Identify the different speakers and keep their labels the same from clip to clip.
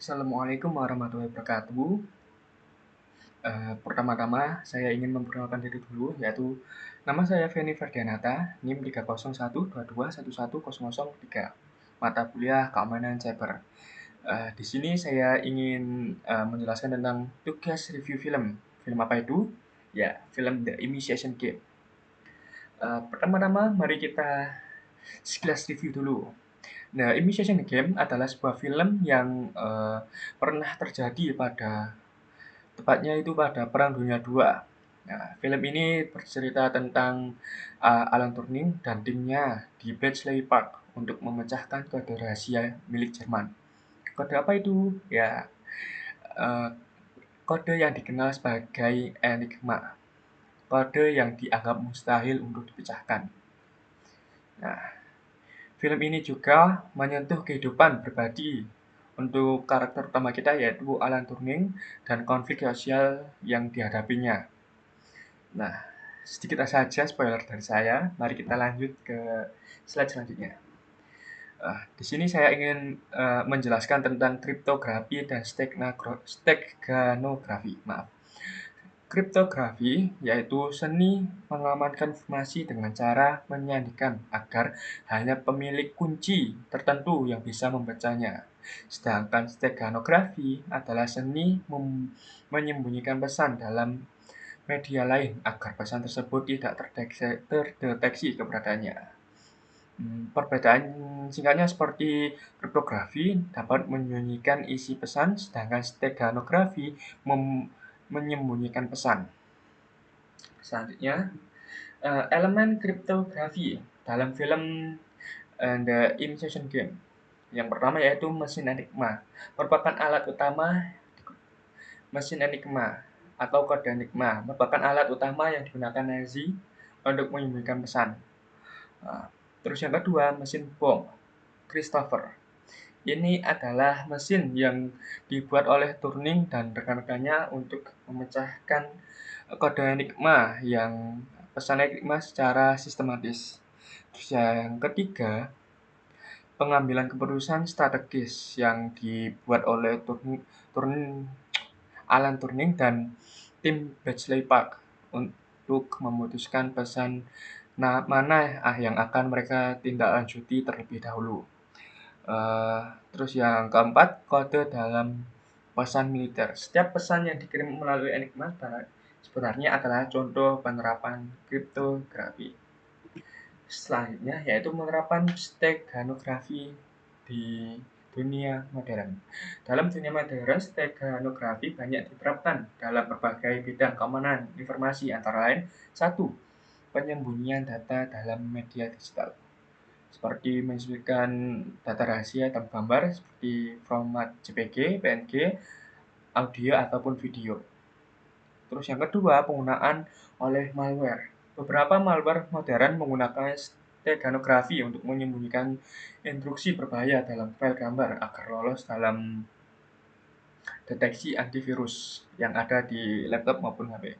Speaker 1: Assalamualaikum warahmatullahi wabarakatuh. Pertama-tama saya ingin memperkenalkan diri dulu, yaitu nama saya Feni Ferdianata, NIM 30122111003, mata kuliah Keamanan Cyber. Di sini saya ingin menjelaskan tentang tugas review film. Film apa itu? Ya, film The Initiation Game. Pertama-tama mari kita sekilas review dulu. Nah, Initiation Game adalah sebuah film yang pernah terjadi tepatnya itu pada Perang Dunia II. Nah, film ini bercerita tentang Alan Turing dan timnya di Bletchley Park untuk memecahkan kode rahasia milik Jerman. Kode apa itu? Ya, uh, kode yang dikenal sebagai Enigma. Kode yang dianggap mustahil untuk dipecahkan. Nah, film ini juga menyentuh kehidupan pribadi untuk karakter utama kita yaitu Alan Turing dan konflik sosial yang dihadapinya. Nah, sedikit saja spoiler dari saya. Mari kita lanjut ke slide selanjutnya. Di sini saya ingin menjelaskan tentang kriptografi dan steganografi. Maaf. Kriptografi yaitu seni mengamankan informasi dengan cara menyandikan agar hanya pemilik kunci tertentu yang bisa membacanya. Sedangkan steganografi adalah seni menyembunyikan pesan dalam media lain agar pesan tersebut tidak terdeteksi keberadaannya. Perbedaan singkatnya seperti kriptografi dapat menyembunyikan isi pesan, sedangkan steganografi menyembunyikan pesan. Selanjutnya, elemen kriptografi dalam film The Initiation Game. Yang pertama yaitu mesin Enigma, merupakan alat utama mesin Enigma atau kode Enigma, merupakan alat utama yang digunakan Nazi untuk menyembunyikan pesan. Terus yang kedua, mesin bom Christopher. Ini adalah mesin yang dibuat oleh Turing dan rekan-rekannya untuk memecahkan kode Enigma yang pesan Enigma secara sistematis. Terus yang ketiga, pengambilan keputusan strategis yang dibuat oleh Alan Turing dan tim Bletchley Park untuk memutuskan pesan mana yang akan mereka tindak lanjuti terlebih dahulu. Terus yang keempat, kode dalam pesan militer. Setiap pesan yang dikirim melalui Enigma sebenarnya adalah contoh penerapan kriptografi. Selanjutnya yaitu penerapan steganografi di dunia modern. Dalam dunia modern, steganografi banyak diterapkan dalam berbagai bidang keamanan informasi, antara lain 1. Penyembunyian data dalam media digital, seperti menyembunyikan data rahasia atau gambar seperti format JPG, PNG, audio ataupun video. Terus yang kedua, penggunaan oleh malware. Beberapa malware modern menggunakan steganografi untuk menyembunyikan instruksi berbahaya dalam file gambar agar lolos dalam deteksi antivirus yang ada di laptop maupun HP.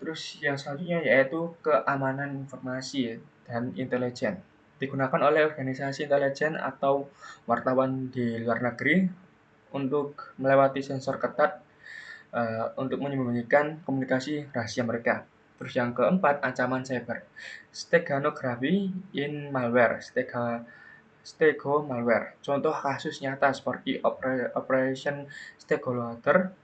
Speaker 1: Terus yang selanjutnya yaitu keamanan informasi dan intelijen. Digunakan oleh organisasi intelijen atau wartawan di luar negeri untuk melewati sensor ketat untuk menyembunyikan komunikasi rahasia mereka. Terus yang keempat, ancaman cyber. Steganografi in malware, stego malware. Contoh kasus nyata seperti Operation Stegoloader,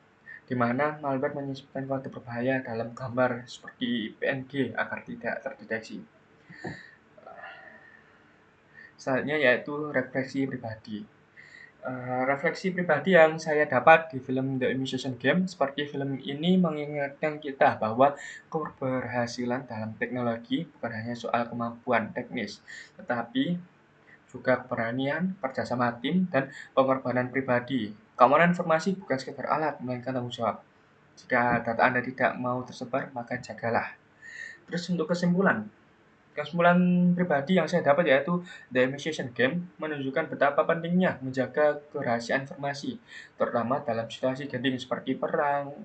Speaker 1: di mana malware menyimpan kode berbahaya dalam gambar seperti PNG agar tidak terdeteksi. Selanjutnya yaitu refleksi pribadi. Refleksi pribadi yang saya dapat di film The Initiation Game, seperti film ini mengingatkan kita bahwa keberhasilan dalam teknologi bukan hanya soal kemampuan teknis, tetapi juga keberanian, kerjasama tim, dan pengorbanan pribadi. Keamanan informasi bukan sekedar alat, melainkan tanggung jawab. Jika data Anda tidak mau tersebar, maka jagalah. Terus untuk kesimpulan pribadi yang saya dapat yaitu The Initiation Game menunjukkan betapa pentingnya menjaga kerahasiaan informasi, terutama dalam situasi genting seperti perang.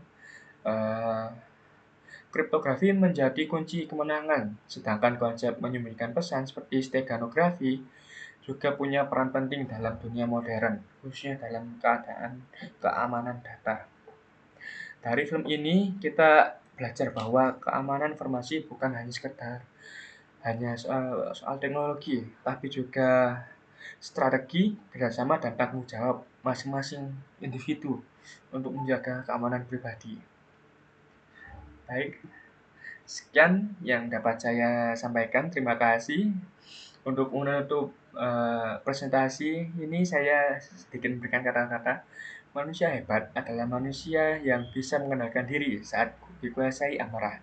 Speaker 1: Kriptografi menjadi kunci kemenangan, sedangkan konsep menyembunyikan pesan seperti steganografi juga punya peran penting dalam dunia modern, khususnya dalam keadaan keamanan data. Dari film ini kita belajar bahwa keamanan informasi bukan hanya sekedar soal teknologi, tapi juga strategi, kerjasama, dan tanggung jawab masing-masing individu untuk menjaga keamanan pribadi. Baik, sekian yang dapat saya sampaikan. Terima kasih. Untuk menutup presentasi ini, saya sedikit memberikan kata-kata. Manusia hebat adalah manusia yang bisa mengendalikan diri saat dikuasai amarah,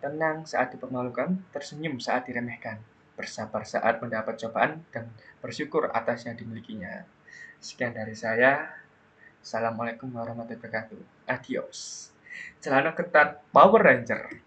Speaker 1: tenang saat dipermalukan, tersenyum saat diremehkan, bersabar saat mendapat cobaan, dan bersyukur atas yang dimilikinya. Sekian dari saya. Assalamualaikum warahmatullahi wabarakatuh. Adios. Celana ketat Power Ranger.